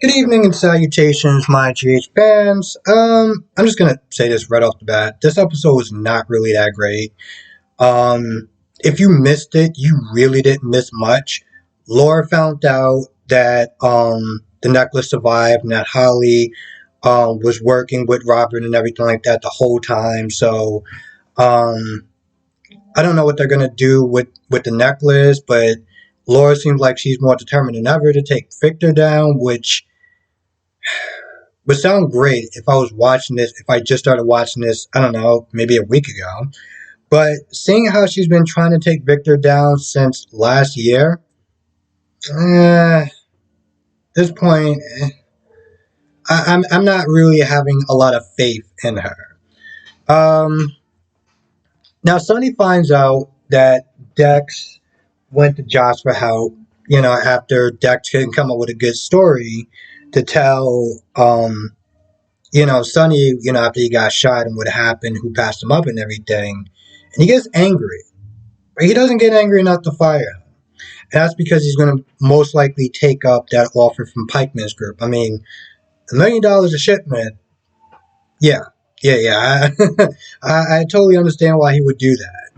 Good evening and salutations, my GH fans. I'm just gonna say this right off the bat. This episode was not really that great. If you missed it, you really didn't miss much. Laura found out that the necklace survived and that Holly was working with Robert and everything like that the whole time. So um I don't know what they're gonna do with the necklace, but Laura seems like she's more determined than ever to take Victor down, which would sound great if I was watching this, if I just started watching this, I don't know, maybe a week ago. But seeing how she's been trying to take Victor down since last year, at this point, I'm not really having a lot of faith in her. Um, Now, Sonny finds out that Dex went to Josh for help, after Dex couldn't come up with a good story to tell Sonny, after he got shot and what happened, who passed him up and everything. And he gets angry. But he doesn't get angry enough to fire him. And that's because he's going to most likely take up that offer from Pikeman's group. I mean, $1 million a shipment. Yeah. Yeah. I totally understand why he would do that.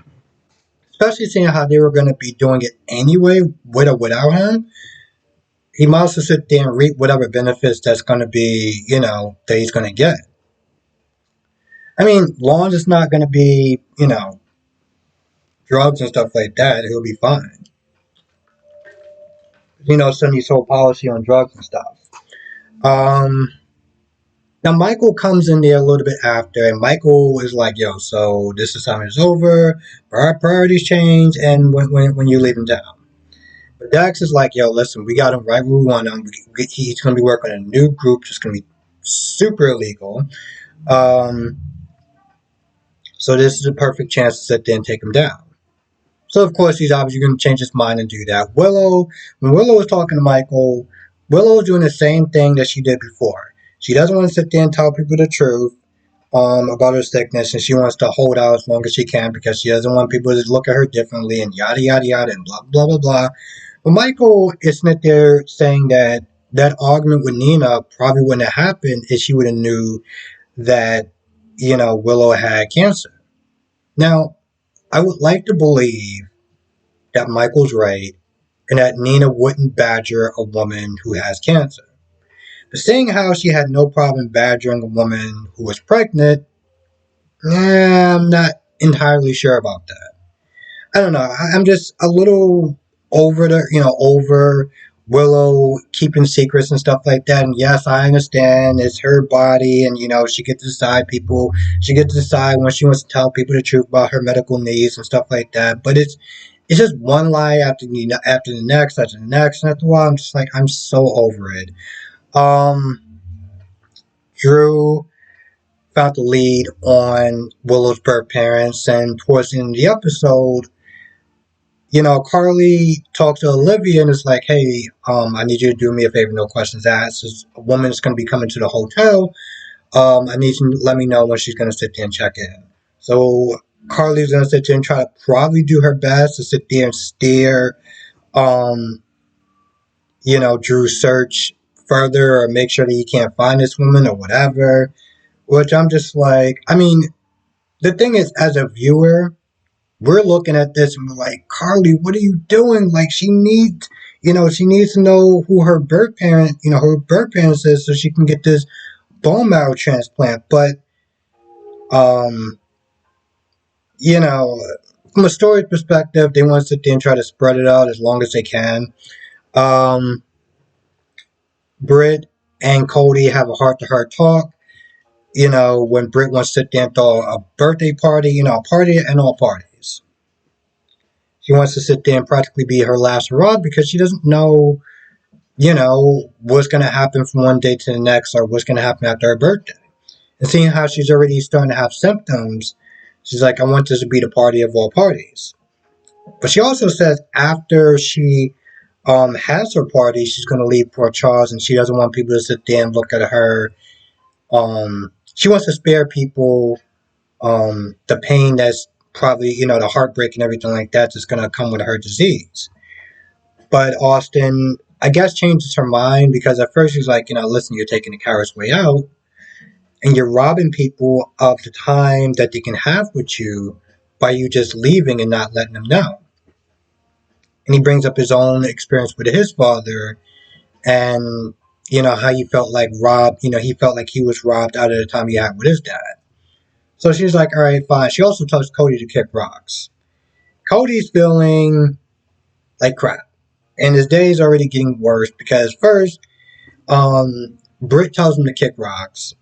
Especially seeing how they were going to be doing it anyway, with or without him. He might as well sit there and reap whatever benefits that's going to be, that he's going to get. I mean, long as it's not going to be, drugs and stuff like that, he'll be fine. Sonny's whole policy on drugs and stuff. Um, Now, Michael comes in there a little bit after, and Michael is like, yo, so this assignment is over, our priorities change, and when you leave in town. But Dax is like, yo, listen, we got him right where we want him. He's going to be working on a new group that's going to be super illegal. So this is a perfect chance to sit there and take him down. So, of course, he's obviously going to change his mind and do that. When Willow was talking to Michael, Willow was doing the same thing that she did before. She doesn't want to sit there and tell people the truth about her sickness, and she wants to hold out as long as she can because she doesn't want people to look at her differently and yada, yada, yada, and blah, blah, blah, blah. But Michael is sitting there saying that that argument with Nina probably wouldn't have happened if she would have knew that, Willow had cancer. Now, I would like to believe that Michael's right and that Nina wouldn't badger a woman who has cancer. But seeing how she had no problem badgering a woman who was pregnant, I'm not entirely sure about that. I don't know. I'm just a little over Willow keeping secrets and stuff like that. And yes, I understand it's her body, and she gets to decide people. She gets to decide when she wants to tell people the truth about her medical needs and stuff like that. But it's just one lie after the next, and after a while, I'm just like, I'm so over it. Um, Drew found the lead on Willow's birth parents, and towards the end of the episode, Carly talks to Olivia and is like, hey, I need you to do me a favor, no questions asked. A woman's going to be coming to the hotel. I need you to let me know when she's going to sit there and check in. So Carly's going to sit there and try to probably do her best to sit there and steer, Drew's search further or make sure that he can't find this woman or whatever. Which I'm just like, I mean, the thing is, as a viewer, we're looking at this and we're like, Carly, what are you doing? Like, she needs to know who her birth parents is so she can get this bone marrow transplant. But, from a story perspective, they want to sit there and try to spread it out as long as they can. Britt and Cody have a heart-to-heart talk. When Britt wants to sit there and throw a birthday party, a party and all parties. She wants to sit there and practically be her last hurrah because she doesn't know, what's going to happen from one day to the next or what's going to happen after her birthday. And seeing how she's already starting to have symptoms, she's like, I want this to be the party of all parties. But she also says after she has her party, she's going to leave Port Charles and she doesn't want people to sit there and look at her. She wants to spare people the pain that's probably, the heartbreak and everything like that that's going to come with her disease. But Austin I guess changes her mind because at first she's like, listen, you're taking the coward's way out and you're robbing people of the time that they can have with you by you just leaving and not letting them know. And he brings up his own experience with his father and, how he felt like robbed, he felt like he was robbed out of the time he had with his dad. So she's like, all right, fine. She also tells Cody to kick rocks. Cody's feeling like crap. And his day is already getting worse because first, Britt tells him to kick rocks.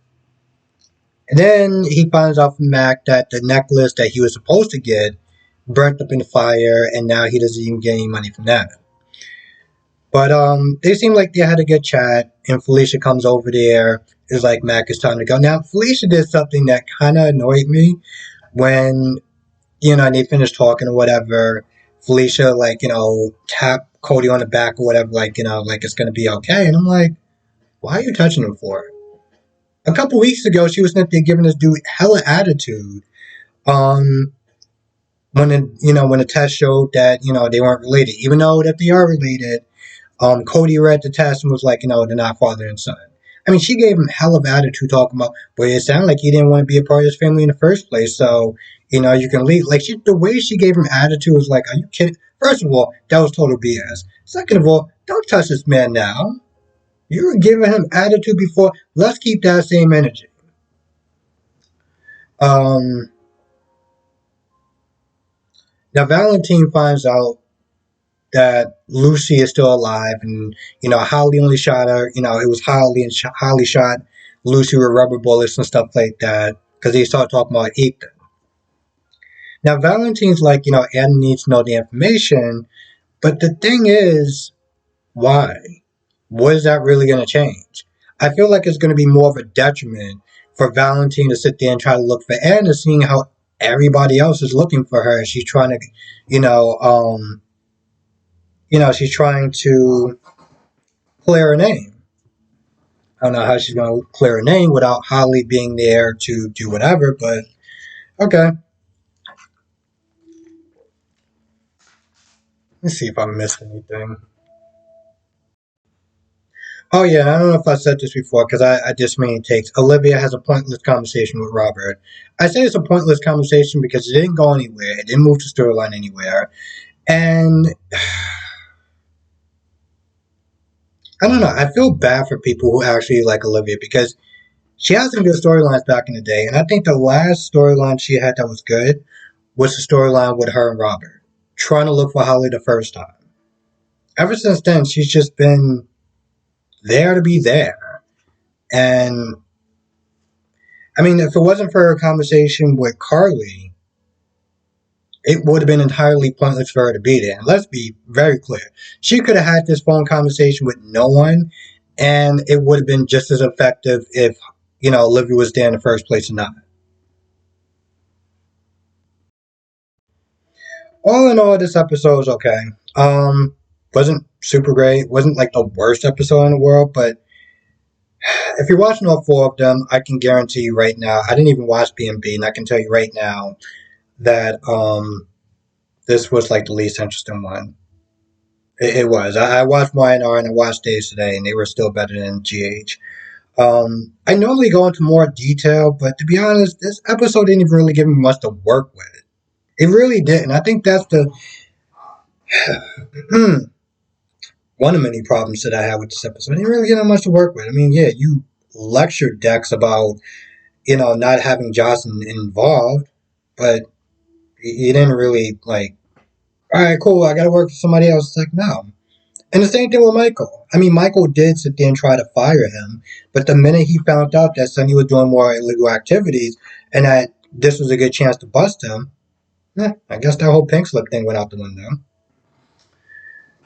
And then he finds out from Mac that the necklace that he was supposed to get burnt up in the fire, and now he doesn't even get any money from that. But they seem like they had a good chat, and Felicia comes over there. It's like, Mac, it's time to go. Now, Felicia did something that kind of annoyed me when, and they finished talking or whatever. Felicia, like, tapped Cody on the back or whatever, like, like it's going to be okay. And I'm like, why are you touching him for? A couple weeks ago, she was sitting there giving this dude hella attitude. When the test showed that they weren't related, even though that they are related. Cody read the test and was like, they're not father and son. I mean, she gave him hell of attitude talking about, but it sounded like he didn't want to be a part of his family in the first place. So, you can leave. Like, the way she gave him attitude was like, are you kidding? First of all, that was total BS. Second of all, don't touch this man now. You were giving him attitude before. Let's keep that same energy. Now, Valentine finds out that Lucy is still alive, and Holly only shot her. It was Holly, and Holly shot Lucy with rubber bullets and stuff like that because they started talking about Ethan. Now, Valentine's like, Anna needs to know the information, but the thing is, why? What is that really going to change? I feel like it's going to be more of a detriment for Valentine to sit there and try to look for Anna, seeing how everybody else is looking for her. She's trying to, she's trying to clear her name. I don't know how she's going to clear her name without Holly being there to do whatever, but okay. Let's see if I missed anything. Oh yeah, I don't know if I said this before because I just mean takes. Olivia has a pointless conversation with Robert. I say it's a pointless conversation because it didn't go anywhere. It didn't move the storyline anywhere. And I don't know. I feel bad for people who actually like Olivia because she had some good storylines back in the day. And I think the last storyline she had that was good was the storyline with her and Robert, trying to look for Holly the first time. Ever since then, she's just been there to be there. And I mean, if it wasn't for her conversation with Carly, it would have been entirely pointless for her to be there. And let's be very clear. She could have had this phone conversation with no one, and it would have been just as effective if, Olivia was there in the first place or not. All in all, this episode was okay. Wasn't super great. Wasn't like the worst episode in the world, but if you're watching all four of them, I can guarantee you right now, I didn't even watch B&B, and I can tell you right now that this was like the least interesting one. It was. I watched Y&R and I watched Days Today, and they were still better than GH. I normally go into more detail, but to be honest, this episode didn't even really give me much to work with. It really didn't. I think that's the one of many problems that I had with this episode. I didn't really get much to work with. I mean, yeah, you lectured Dex about, not having Jocelyn involved, but you didn't really like, all right, cool, I gotta work for somebody else. It's like, no. And the same thing with Michael. I mean, Michael did sit there and try to fire him, but the minute he found out that Sonny was doing more illegal activities and that this was a good chance to bust him, I guess that whole pink slip thing went out the window.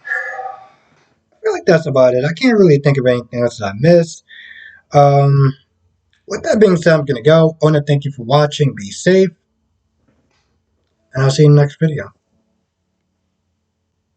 I feel like that's about it. I can't really think of anything else that I missed. With that being said, I'm going to go. I want to thank you for watching. Be safe. And I'll see you in the next video.